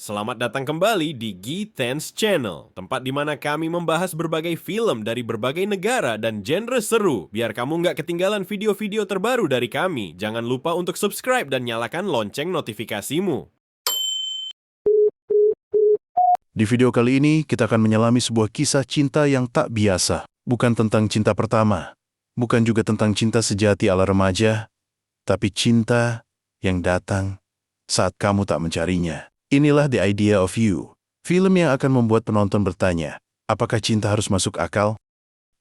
Selamat datang kembali di G10's Channel, tempat di mana kami membahas berbagai film dari berbagai negara dan genre seru. Biar kamu nggak ketinggalan video-video terbaru dari kami, jangan lupa untuk subscribe dan nyalakan lonceng notifikasimu. Di video kali ini, kita akan menyelami sebuah kisah cinta yang tak biasa. Bukan tentang cinta pertama, bukan juga tentang cinta sejati ala remaja, tapi cinta yang datang saat kamu tak mencarinya. Inilah The Idea of You, film yang akan membuat penonton bertanya, apakah cinta harus masuk akal?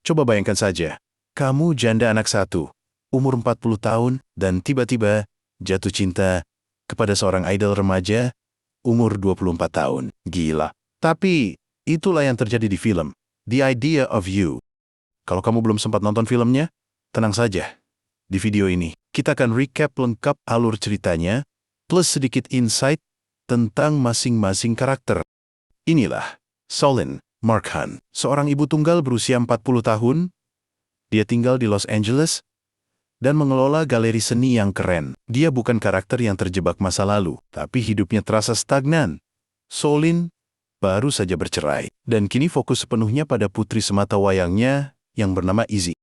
Coba bayangkan saja, kamu janda anak satu, umur 40 tahun, dan tiba-tiba jatuh cinta kepada seorang idol remaja, umur 24 tahun. Gila. Tapi, itulah yang terjadi di film, The Idea of You. Kalau kamu belum sempat nonton filmnya, tenang saja. Di video ini, kita akan recap lengkap alur ceritanya, plus sedikit insight tentang masing-masing karakter. Inilah Solin Markhan, seorang ibu tunggal berusia 40 tahun. Dia tinggal di Los Angeles dan mengelola galeri seni yang keren. Dia bukan karakter yang terjebak masa lalu, tapi hidupnya terasa stagnan. Solin baru saja bercerai, dan kini fokus sepenuhnya pada putri semata wayangnya yang bernama Izzy.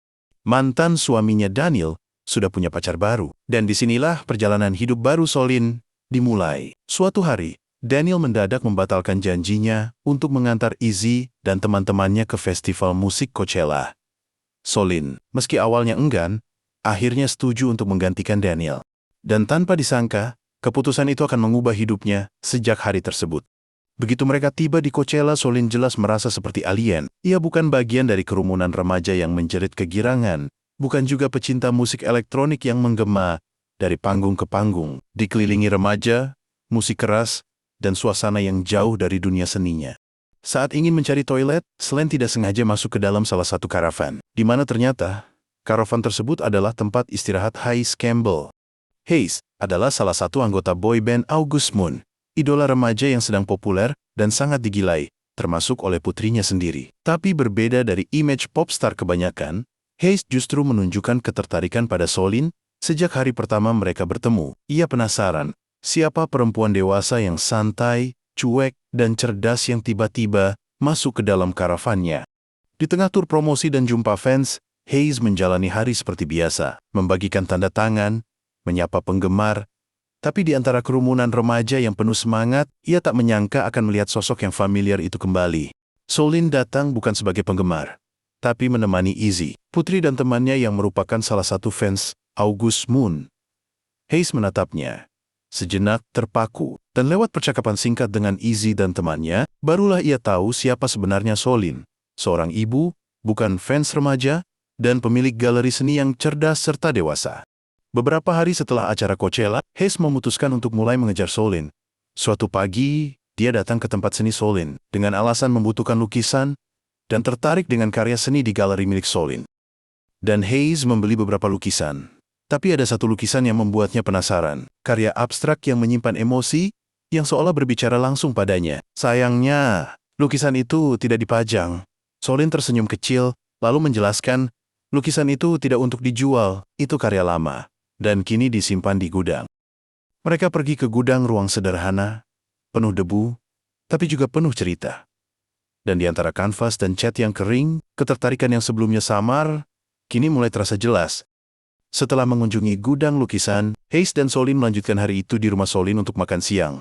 Mantan suaminya Daniel sudah punya pacar baru, dan disinilah perjalanan hidup baru Solin dimulai. Suatu hari, Daniel mendadak membatalkan janjinya untuk mengantar Izzy dan teman-temannya ke festival musik Coachella. Solin, meski awalnya enggan, akhirnya setuju untuk menggantikan Daniel. Dan tanpa disangka, keputusan itu akan mengubah hidupnya sejak hari tersebut. Begitu mereka tiba di Coachella, Solin jelas merasa seperti alien. Ia bukan bagian dari kerumunan remaja yang menjerit kegirangan, bukan juga pecinta musik elektronik yang menggema dari panggung ke panggung, dikelilingi remaja, musik keras, dan suasana yang jauh dari dunia seninya. Saat ingin mencari toilet, Solin tidak sengaja masuk ke dalam salah satu karavan, di mana ternyata karavan tersebut adalah tempat istirahat Hayes Campbell. Hayes adalah salah satu anggota boy band August Moon, idola remaja yang sedang populer dan sangat digilai, termasuk oleh putrinya sendiri. Tapi berbeda dari image popstar kebanyakan, Hayes justru menunjukkan ketertarikan pada Solin. Sejak hari pertama mereka bertemu, ia penasaran siapa perempuan dewasa yang santai, cuek, dan cerdas yang tiba-tiba masuk ke dalam karavannya. Di tengah tur promosi dan jumpa fans, Hayes menjalani hari seperti biasa, membagikan tanda tangan, menyapa penggemar. Tapi di antara kerumunan remaja yang penuh semangat, ia tak menyangka akan melihat sosok yang familiar itu kembali. Solin datang bukan sebagai penggemar, tapi menemani Izzy, putri dan temannya yang merupakan salah satu fans August Moon. Hayes menatapnya, sejenak terpaku, dan lewat percakapan singkat dengan Izzy dan temannya, barulah ia tahu siapa sebenarnya Solin, seorang ibu, bukan fans remaja, dan pemilik galeri seni yang cerdas serta dewasa. Beberapa hari setelah acara Coachella, Hayes memutuskan untuk mulai mengejar Solin. Suatu pagi, dia datang ke tempat seni Solin, dengan alasan membutuhkan lukisan, dan tertarik dengan karya seni di galeri milik Solin. Dan Hayes membeli beberapa lukisan. Tapi ada satu lukisan yang membuatnya penasaran, karya abstrak yang menyimpan emosi, yang seolah berbicara langsung padanya. Sayangnya, lukisan itu tidak dipajang. Solin tersenyum kecil, lalu menjelaskan, lukisan itu tidak untuk dijual, itu karya lama, dan kini disimpan di gudang. Mereka pergi ke gudang ruang sederhana, penuh debu, tapi juga penuh cerita. Dan di antara kanvas dan cat yang kering, ketertarikan yang sebelumnya samar, kini mulai terasa jelas. Setelah mengunjungi gudang lukisan, Hayes dan Solin melanjutkan hari itu di rumah Solin untuk makan siang.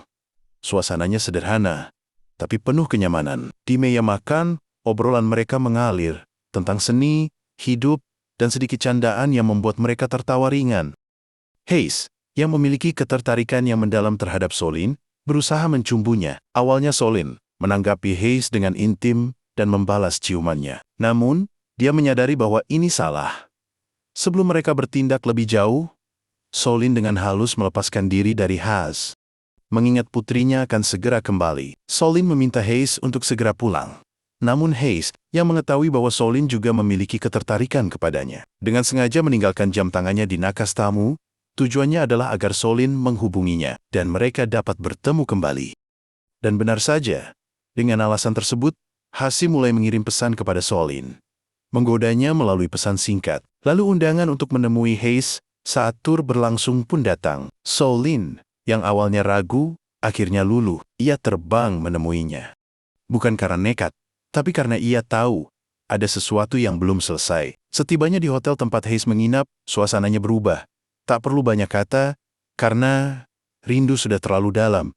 Suasananya sederhana, tapi penuh kenyamanan. Di meja makan, obrolan mereka mengalir tentang seni, hidup, dan sedikit candaan yang membuat mereka tertawa ringan. Hayes, yang memiliki ketertarikan yang mendalam terhadap Solin, berusaha mencumbunya. Awalnya Solin menanggapi Hayes dengan intim dan membalas ciumannya. Namun, dia menyadari bahwa ini salah. Sebelum mereka bertindak lebih jauh, Solin dengan halus melepaskan diri dari Hayes. Mengingat putrinya akan segera kembali, Solin meminta Hayes untuk segera pulang. Namun Hayes, yang mengetahui bahwa Solin juga memiliki ketertarikan kepadanya, dengan sengaja meninggalkan jam tangannya di nakas tamu, tujuannya adalah agar Solin menghubunginya, dan mereka dapat bertemu kembali. Dan benar saja, dengan alasan tersebut, Hayes mulai mengirim pesan kepada Solin. Menggodanya melalui pesan singkat. Lalu undangan untuk menemui Hayes saat tur berlangsung pun datang. Solin, yang awalnya ragu, Akhirnya luluh, ia terbang menemuinya. Bukan karena nekat, tapi karena ia tahu ada sesuatu yang belum selesai. Setibanya di hotel tempat Hayes menginap, suasananya berubah. Tak perlu banyak kata, karena rindu sudah terlalu dalam.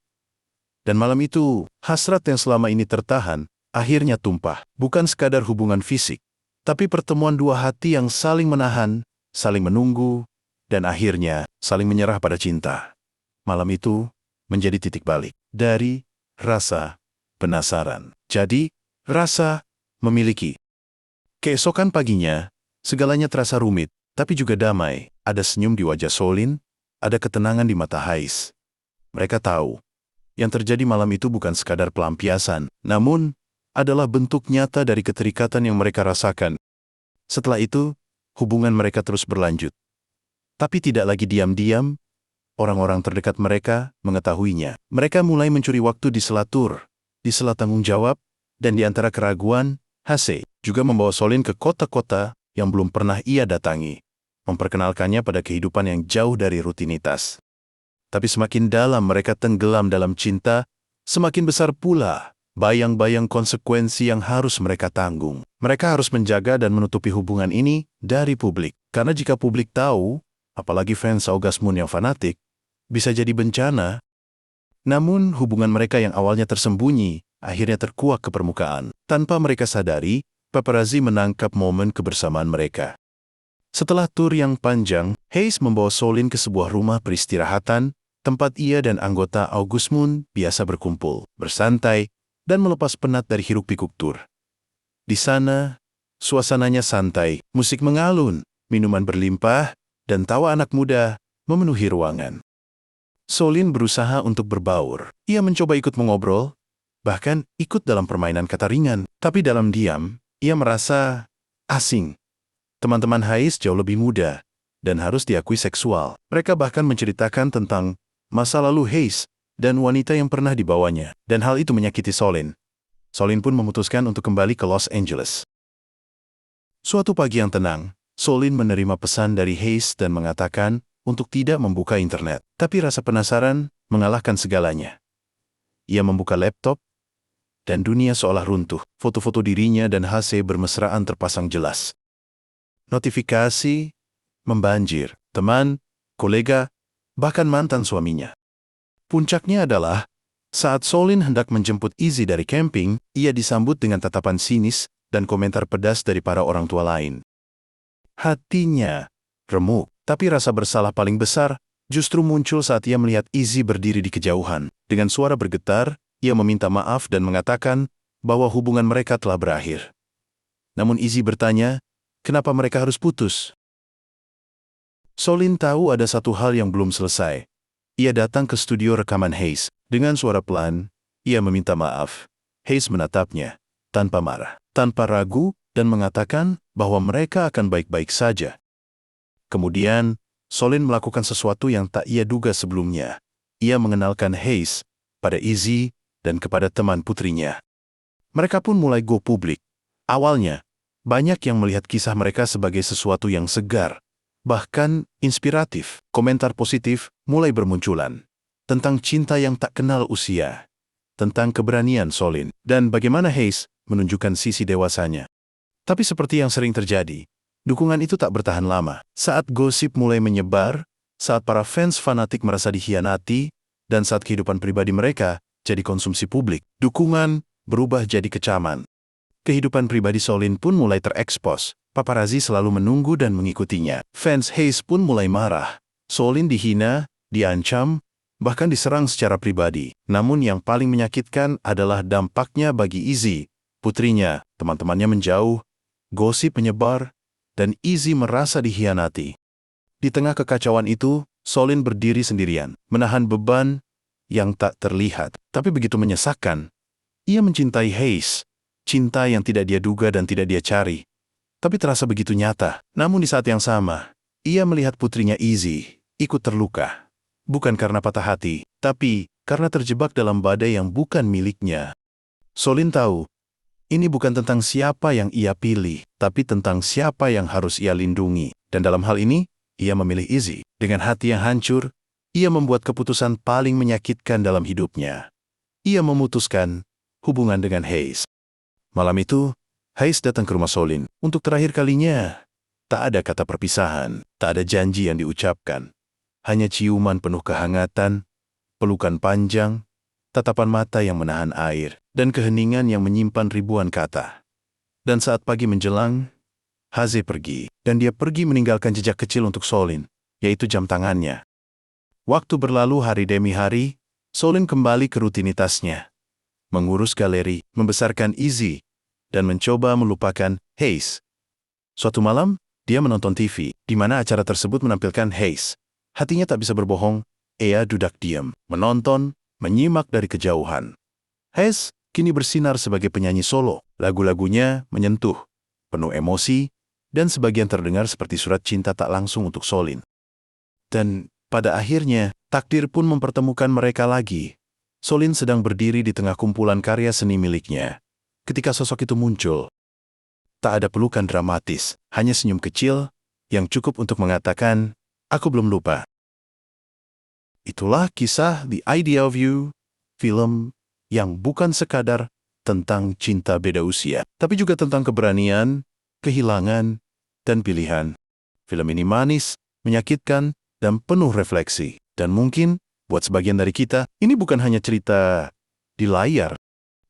Dan malam itu, hasrat yang selama ini tertahan, akhirnya tumpah. Bukan sekadar hubungan fisik, tapi pertemuan dua hati yang saling menahan, saling menunggu, dan akhirnya saling menyerah pada cinta. Malam itu menjadi titik balik dari rasa penasaran jadi rasa memiliki. Keesokan paginya, segalanya terasa rumit, tapi juga damai. Ada senyum di wajah Solin, ada ketenangan di mata Hayes. Mereka tahu, yang terjadi malam itu bukan sekadar pelampiasan, namun adalah bentuk nyata dari keterikatan yang mereka rasakan. Setelah itu, hubungan mereka terus berlanjut. Tapi tidak lagi diam-diam, orang-orang terdekat mereka mengetahuinya. Mereka mulai mencuri waktu di sela tur, di sela tanggung jawab, dan di antara keraguan, Hase juga membawa Solin ke kota-kota yang belum pernah ia datangi, memperkenalkannya pada kehidupan yang jauh dari rutinitas. Tapi semakin dalam mereka tenggelam dalam cinta, semakin besar pula bayang-bayang konsekuensi yang harus mereka tanggung. Mereka harus menjaga dan menutupi hubungan ini dari publik. Karena jika publik tahu, apalagi fans August Moon yang fanatik, bisa jadi bencana. Namun hubungan mereka yang awalnya tersembunyi, akhirnya terkuak ke permukaan. Tanpa mereka sadari, paparazzi menangkap momen kebersamaan mereka. Setelah tur yang panjang, Hayes membawa Solin ke sebuah rumah peristirahatan, tempat ia dan anggota August Moon biasa berkumpul, bersantai, dan melepas penat dari hiruk-pikuk tur. Di sana, suasananya santai, musik mengalun, minuman berlimpah, dan tawa anak muda memenuhi ruangan. Solin berusaha untuk berbaur. Ia mencoba ikut mengobrol, bahkan ikut dalam permainan kata ringan. Tapi dalam diam, ia merasa asing. Teman-teman Hayes jauh lebih muda, dan harus diakui seksual. Mereka bahkan menceritakan tentang masa lalu Hayes dan wanita yang pernah dibawanya. Dan hal itu menyakiti Solin. Solin pun memutuskan untuk kembali ke Los Angeles. Suatu pagi yang tenang, Solin menerima pesan dari Hayes dan mengatakan untuk tidak membuka internet. Tapi rasa penasaran mengalahkan segalanya. Ia membuka laptop, dan dunia seolah runtuh. Foto-foto dirinya dan Hase bermesraan terpasang jelas. Notifikasi membanjir. Teman, kolega, bahkan mantan suaminya. Puncaknya adalah, saat Solin hendak menjemput Izzy dari camping, ia disambut dengan tatapan sinis dan komentar pedas dari para orang tua lain. Hatinya remuk, tapi rasa bersalah paling besar justru muncul saat ia melihat Izzy berdiri di kejauhan. Dengan suara bergetar, ia meminta maaf dan mengatakan bahwa hubungan mereka telah berakhir. Namun Izzy bertanya, kenapa mereka harus putus? Solin tahu ada satu hal yang belum selesai. Ia datang ke studio rekaman Hayes. Dengan suara pelan, ia meminta maaf. Hayes menatapnya, tanpa marah, tanpa ragu, dan mengatakan bahwa mereka akan baik-baik saja. Kemudian, Solin melakukan sesuatu yang tak ia duga sebelumnya. Ia mengenalkan Hayes pada Izzy dan kepada teman putrinya. Mereka pun mulai go publik. Awalnya, banyak yang melihat kisah mereka sebagai sesuatu yang segar, bahkan inspiratif. Komentar positif mulai bermunculan tentang cinta yang tak kenal usia, tentang keberanian Solin, dan bagaimana Hayes menunjukkan sisi dewasanya. Tapi seperti yang sering terjadi, dukungan itu tak bertahan lama. Saat gosip mulai menyebar, saat para fans fanatik merasa dikhianati, dan saat kehidupan pribadi mereka jadi konsumsi publik, dukungan berubah jadi kecaman. Kehidupan pribadi Solin pun mulai terekspos. Paparazzi selalu menunggu dan mengikutinya. Fans Hayes pun mulai marah. Solin dihina, diancam, bahkan diserang secara pribadi. Namun yang paling menyakitkan adalah dampaknya bagi Izzy, putrinya. Teman-temannya menjauh, gosip menyebar, dan Izzy merasa dikhianati. Di tengah kekacauan itu, Solin berdiri sendirian, menahan beban yang tak terlihat, tapi begitu menyesakkan. Ia mencintai Hayes, cinta yang tidak dia duga dan tidak dia cari, tapi terasa begitu nyata. Namun di saat yang sama, ia melihat putrinya Izzy ikut terluka. Bukan karena patah hati, tapi karena terjebak dalam badai yang bukan miliknya. Solin tahu, ini bukan tentang siapa yang ia pilih, tapi tentang siapa yang harus ia lindungi. Dan dalam hal ini, ia memilih Izzy. Dengan hati yang hancur, Ia membuat keputusan paling menyakitkan dalam hidupnya. Ia memutuskan hubungan dengan Hayes. Malam itu, Hayes datang ke rumah Solin. Untuk terakhir kalinya, tak ada kata perpisahan, tak ada janji yang diucapkan. Hanya ciuman penuh kehangatan, pelukan panjang, tatapan mata yang menahan air, dan keheningan yang menyimpan ribuan kata. Dan saat pagi menjelang, Haze pergi, dan dia pergi meninggalkan jejak kecil untuk Solin, yaitu jam tangannya. Waktu berlalu hari demi hari, Solin kembali ke rutinitasnya. Mengurus galeri, membesarkan Izzy, dan mencoba melupakan Hayes. Suatu malam, dia menonton TV, di mana acara tersebut menampilkan Hayes. Hatinya tak bisa berbohong, ia duduk diam, menonton, menyimak dari kejauhan. Hayes kini bersinar sebagai penyanyi solo. Lagu-lagunya menyentuh, penuh emosi, dan sebagian terdengar seperti surat cinta tak langsung untuk Solin. Dan pada akhirnya, takdir pun mempertemukan mereka lagi. Solin sedang berdiri di tengah kumpulan karya seni miliknya. Ketika sosok itu muncul, tak ada pelukan dramatis, hanya senyum kecil yang cukup untuk mengatakan, "Aku belum lupa." Itulah kisah The Idea of You, film yang bukan sekadar tentang cinta beda usia, tapi juga tentang keberanian, kehilangan, dan pilihan. Film ini manis, menyakitkan, dan penuh refleksi. Dan mungkin, buat sebagian dari kita, ini bukan hanya cerita di layar.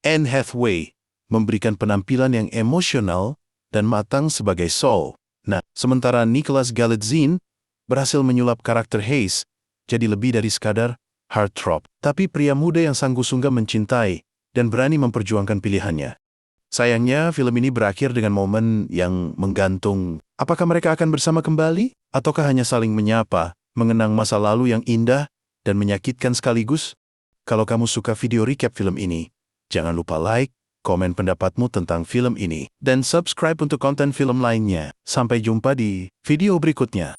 Anne Hathaway memberikan penampilan yang emosional dan matang sebagai Saul. Nah, sementara Nicholas Galitzine berhasil menyulap karakter Hayes jadi lebih dari sekadar heartthrob, tapi pria muda yang sanggup-sungguh mencintai dan berani memperjuangkan pilihannya. Sayangnya, film ini berakhir dengan momen yang menggantung. Apakah mereka akan bersama kembali? Ataukah hanya saling menyapa, mengenang masa lalu yang indah dan menyakitkan sekaligus? Kalau kamu suka video recap film ini, jangan lupa like, komen pendapatmu tentang film ini, dan subscribe untuk konten film lainnya. Sampai jumpa di video berikutnya.